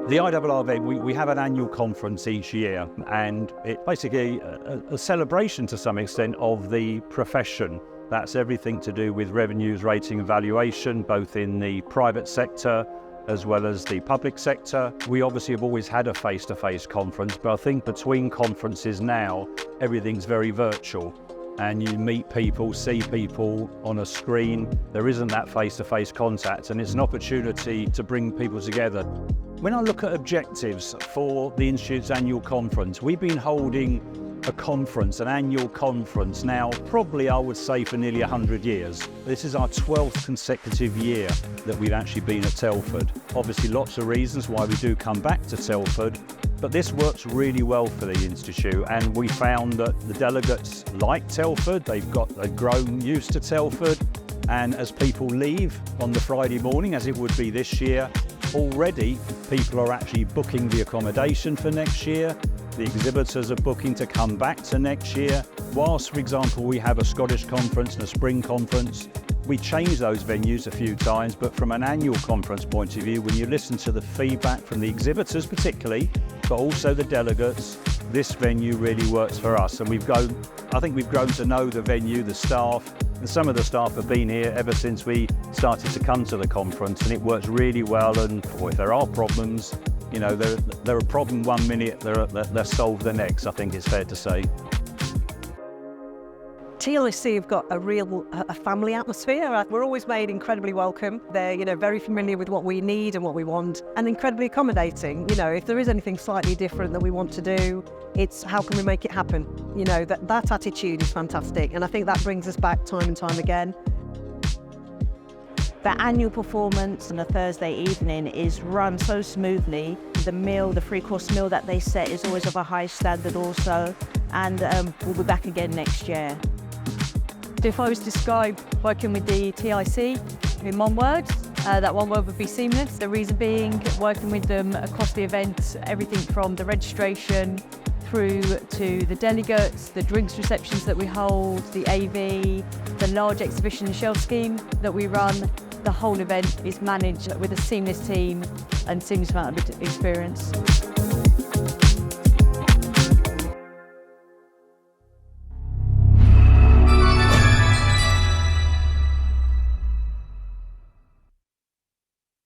The IRRV, we have an annual conference each year, and it's basically a celebration to some extent of the profession. That's everything to do with revenues, rating and valuation, both in the private sector as well as the public sector. We obviously have always had a face-to-face conference, but I think between conferences now, everything's very virtual. And you meet people, see people on a screen. There isn't that face-to-face contact, and it's an opportunity to bring people together. When I look at objectives for the Institute's annual conference, we've been holding a conference, an annual conference now, probably I would say for nearly 100 years. This is our 12th consecutive year that we've actually been at Telford. Obviously lots of reasons why we do come back to Telford, but this works really well for the Institute, and we found that the delegates like Telford, they've grown used to Telford, and as people leave on the Friday morning, as it would be this year, already people are actually booking the accommodation for next year. The exhibitors are booking to come back to next year. Whilst, for example, we have a Scottish conference and a spring conference, we change those venues a few times, but from an annual conference point of view, when you listen to the feedback from the exhibitors particularly, but also the delegates, this venue really works for us. And I think we've grown to know the venue, the staff, and some of the staff have been here ever since we started to come to the conference, and it works really well. And if there are problems, you know, they're a problem 1 minute, they're solved the next, I think it's fair to say. TLC have got a family atmosphere. We're always made incredibly welcome. They're, very familiar with what we need and what we want, and incredibly accommodating. If there is anything slightly different that we want to do, it's how can we make it happen? That attitude is fantastic, and I think that brings us back time and time again. The annual performance on a Thursday evening is run so smoothly. The three-course meal that they set is always of a high standard also, and we'll be back again next year. If I was to describe working with the TIC in one word, that one word would be seamless. The reason being, working with them across the event, everything from the registration through to the delegates, the drinks receptions that we hold, the AV, the large exhibition and shelf scheme that we run, the whole event is managed with a seamless team and seamless amount of experience.